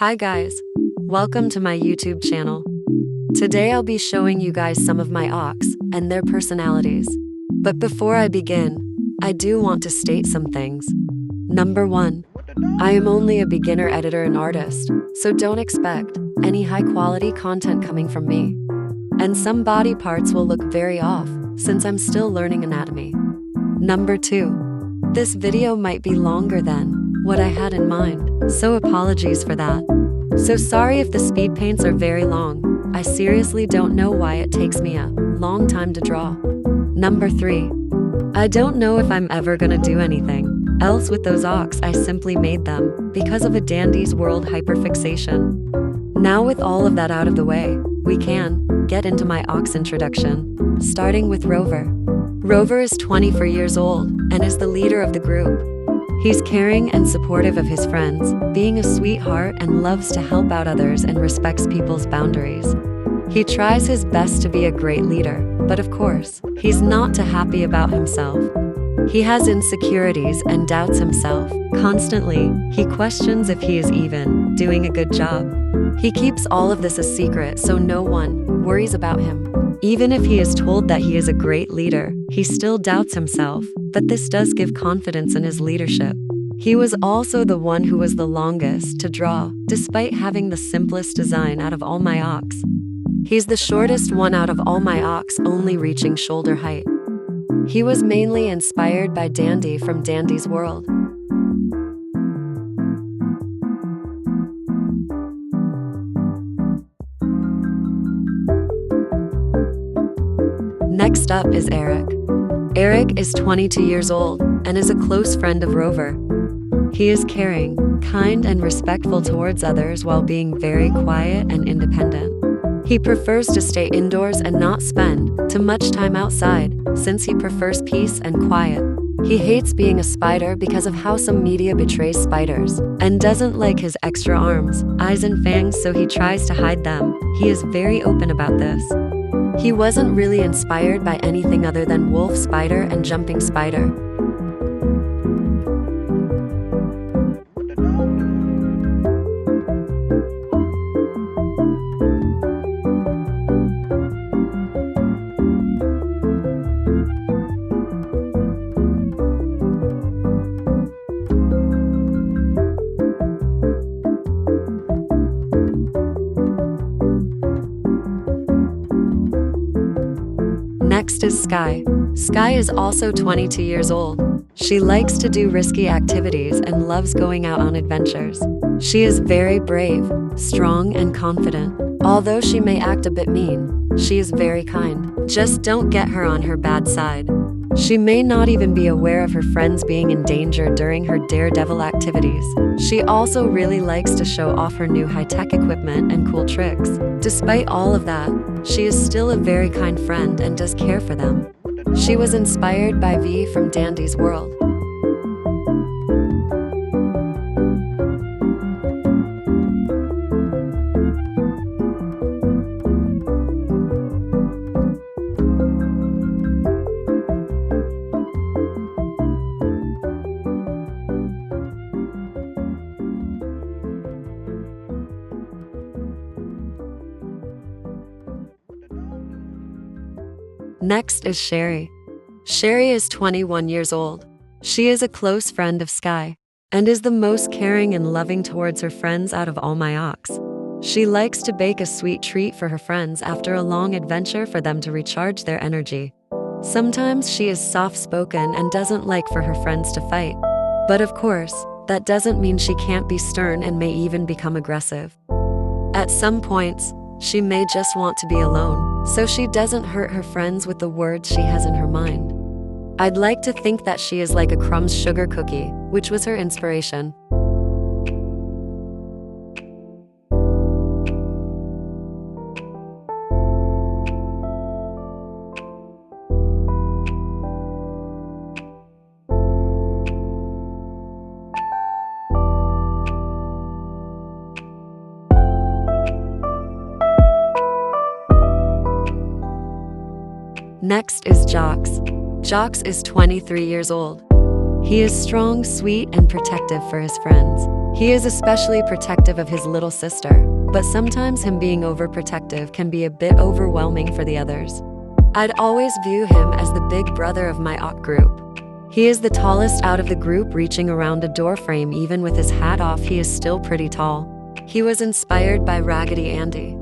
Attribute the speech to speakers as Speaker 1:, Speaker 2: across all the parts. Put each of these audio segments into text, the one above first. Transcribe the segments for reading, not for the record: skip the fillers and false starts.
Speaker 1: Hi guys, welcome to my YouTube channel. Today I'll be showing you guys some of my ox and their personalities. But before I begin, I do want to state some things. Number 1. I am only a beginner editor and artist, so don't expect any high quality content coming from me. And some body parts will look very off since I'm still learning anatomy. Number 2. This video might be longer than what I had in mind, so apologies for that. So sorry if the speed paints are very long. I seriously don't know why it takes me a long time to draw. Number 3. I don't know if I'm ever gonna do anything else with those ox. I simply made them because of a Dandy's World hyperfixation. Now with all of that out of the way, we can get into my ox introduction, starting with Rover. Rover is 24 years old and is the leader of the group. He's caring and supportive of his friends, being a sweetheart and loves to help out others and respects people's boundaries. He tries his best to be a great leader, but of course, he's not too happy about himself. He has insecurities and doubts himself. Constantly, he questions if he is even doing a good job. He keeps all of this a secret so no one worries about him. Even if he is told that he is a great leader, he still doubts himself, but this does give confidence in his leadership. He was also the one who was the longest to draw, despite having the simplest design out of all my ox. He's the shortest one out of all my ox, only reaching shoulder height. He was mainly inspired by Dandy from Dandy's World. Next up is Eric. Eric is 22 years old and is a close friend of Rover. He is caring, kind, and respectful towards others while being very quiet and independent. He prefers to stay indoors and not spend too much time outside, since he prefers peace and quiet. He hates being a spider because of how some media betrays spiders, and doesn't like his extra arms, eyes, and fangs, so he tries to hide them. He is very open about this. He wasn't really inspired by anything other than wolf spider and jumping spider. Next is Sky. Sky is also 22 years old. She likes to do risky activities and loves going out on adventures. She is very brave, strong, and confident. Although she may act a bit mean, she is very kind. Just don't get her on her bad side. She may not even be aware of her friends being in danger during her daredevil activities. She also really likes to show off her new high-tech equipment and cool tricks. Despite all of that, she is still a very kind friend and does care for them. She was inspired by V from Dandy's World. Next is Sherry. Sherry is 21 years old. She is a close friend of Sky, and is the most caring and loving towards her friends out of all my ox. She likes to bake a sweet treat for her friends after a long adventure for them to recharge their energy. Sometimes she is soft-spoken and doesn't like for her friends to fight. But of course, that doesn't mean she can't be stern and may even become aggressive. At some points, she may just want to be alone, so she doesn't hurt her friends with the words she has in her mind. I'd like to think that she is like a Crumbs sugar cookie, which was her inspiration. Next is Jox. Jox is 23 years old. He is strong, sweet, and protective for his friends. He is especially protective of his little sister, but sometimes him being overprotective can be a bit overwhelming for the others. I'd always view him as the big brother of my Ock group. He is the tallest out of the group, reaching around a door frame. Even with his hat off, he is still pretty tall. He was inspired by Raggedy Andy.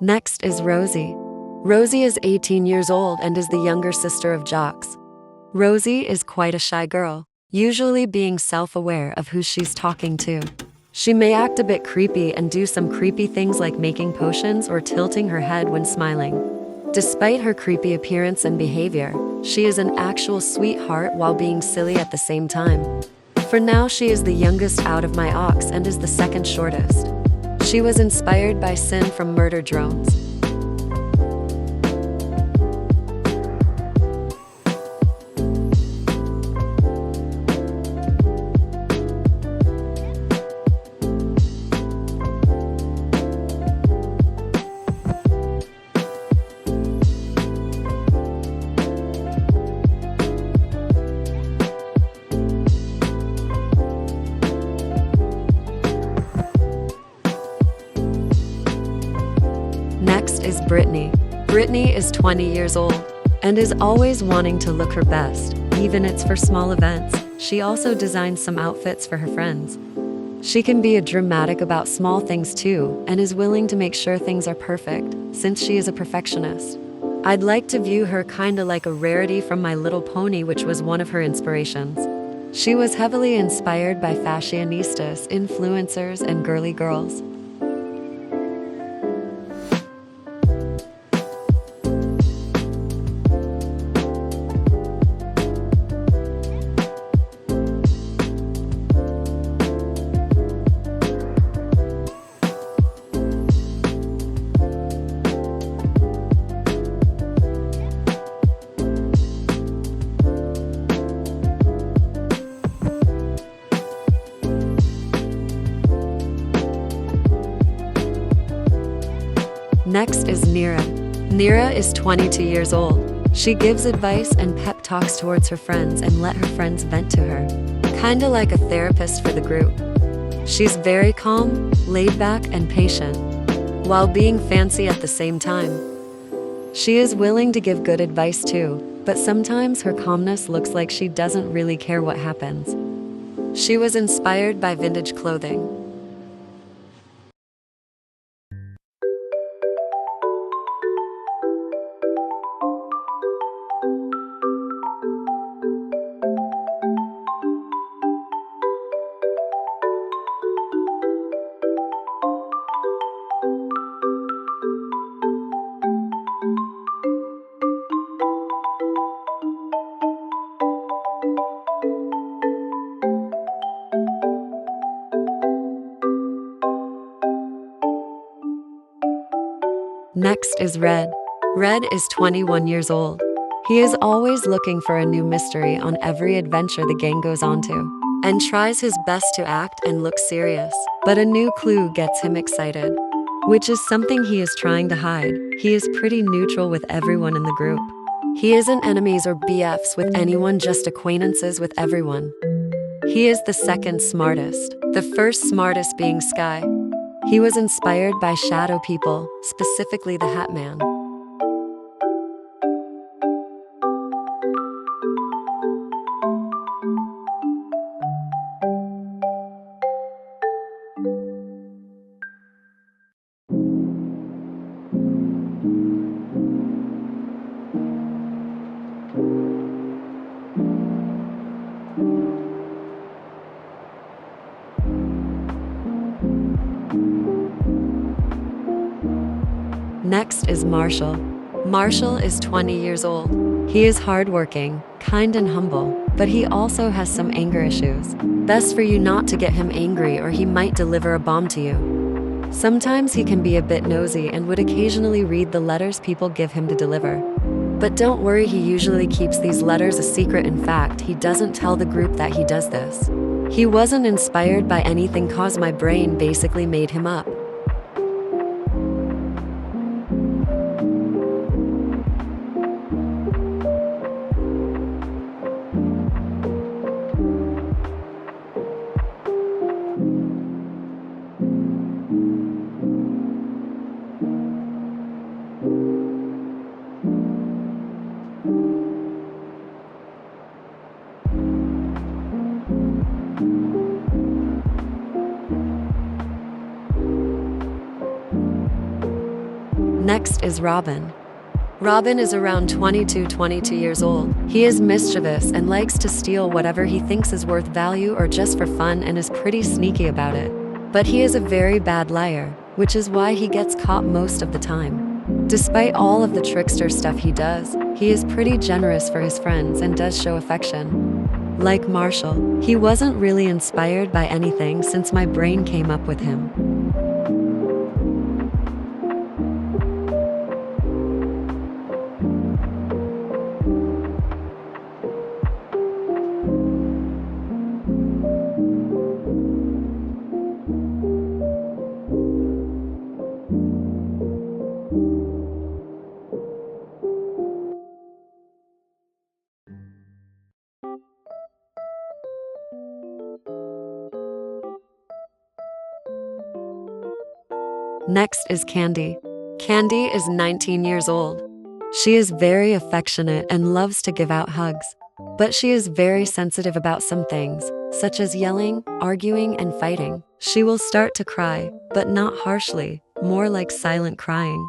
Speaker 1: Next is Rosie. Rosie is 18 years old and is the younger sister of Jocks. Rosie is quite a shy girl, usually being self-aware of who she's talking to. She may act a bit creepy and do some creepy things like making potions or tilting her head when smiling. Despite her creepy appearance and behavior, she is an actual sweetheart while being silly at the same time. For now, she is the youngest out of my Ox and is the second shortest. She was inspired by Sin from Murder Drones. Next is Brittany. Brittany is 20 years old and is always wanting to look her best, even it's for small events. She also designs some outfits for her friends. She can be a dramatic about small things too, and is willing to make sure things are perfect, since she is a perfectionist. I'd like to view her kinda like a Rarity from My Little Pony, which was one of her inspirations. She was heavily inspired by fashionistas, influencers, and girly girls. Next is Nira. Nira is 22 years old. She gives advice and pep talks towards her friends and let her friends vent to her. Kinda like a therapist for the group. She's very calm, laid back, and patient, while being fancy at the same time. She is willing to give good advice too, but sometimes her calmness looks like she doesn't really care what happens. She was inspired by vintage clothing. Next is Red. Red is 21 years old. He is always looking for a new mystery on every adventure the gang goes on to, and tries his best to act and look serious. But a new clue gets him excited, which is something he is trying to hide. He is pretty neutral with everyone in the group. He isn't enemies or BFs with anyone, just acquaintances with everyone. He is the second smartest, the first smartest being Sky. He was inspired by shadow people, specifically the Hat Man. Next is Marshall. Marshall is 20 years old. He is hardworking, kind and humble, but he also has some anger issues. Best for you not to get him angry or he might deliver a bomb to you. Sometimes he can be a bit nosy and would occasionally read the letters people give him to deliver. But don't worry, he usually keeps these letters a secret. In fact, he doesn't tell the group that he does this. He wasn't inspired by anything cause my brain basically made him up. Next is Robin. Robin is around 22 years old. He is mischievous and likes to steal whatever he thinks is worth value or just for fun and is pretty sneaky about it. But he is a very bad liar, which is why he gets caught most of the time. Despite all of the trickster stuff he does, he is pretty generous for his friends and does show affection. Like Marshall, he wasn't really inspired by anything since my brain came up with him. Next is Candy. Candy is 19 years old. She is very affectionate and loves to give out hugs. But she is very sensitive about some things, such as yelling, arguing, and fighting. She will start to cry, but not harshly, more like silent crying.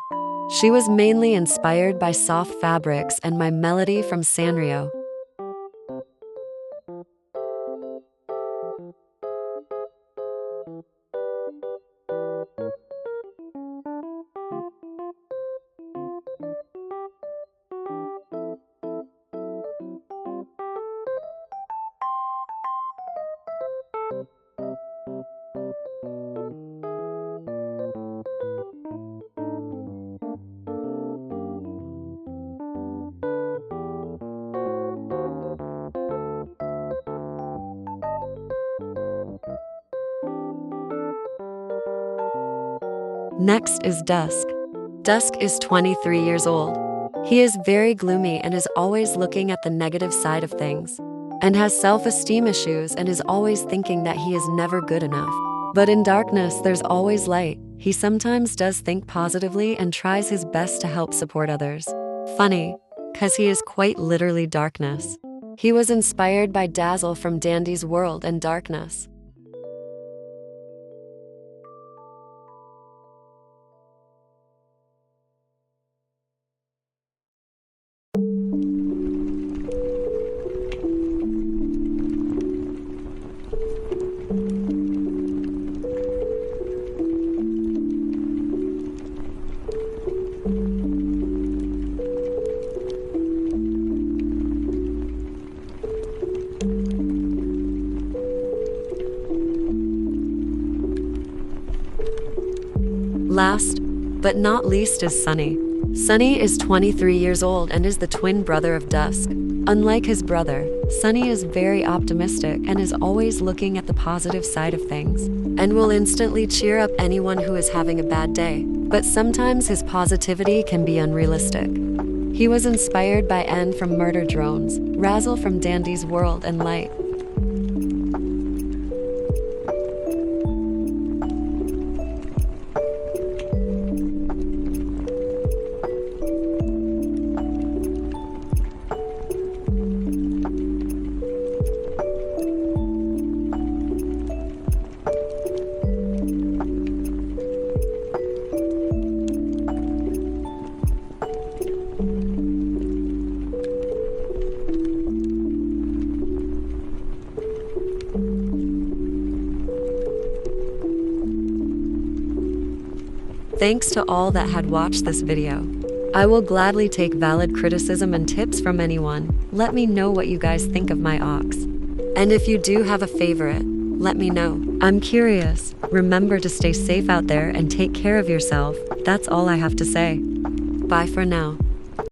Speaker 1: She was mainly inspired by soft fabrics and my melody from Sanrio. Next is Dusk. Dusk is 23 years old. He is very gloomy and is always looking at the negative side of things, and has self-esteem issues and is always thinking that he is never good enough. But in darkness, there's always light. He sometimes does think positively and tries his best to help support others. Funny, 'cause he is quite literally darkness. He was inspired by Dazzle from Dandy's World and Darkness. Last, but not least is Sunny. Sunny is 23 years old and is the twin brother of Dusk. Unlike his brother, Sunny is very optimistic and is always looking at the positive side of things, and will instantly cheer up anyone who is having a bad day. But sometimes his positivity can be unrealistic. He was inspired by N from Murder Drones, Razzle from Dandy's World and Light. Thanks to all that had watched this video. I will gladly take valid criticism and tips from anyone. Let me know what you guys think of my ox. And if you do have a favorite, let me know. I'm curious. Remember to stay safe out there and take care of yourself. That's all I have to say. Bye for now.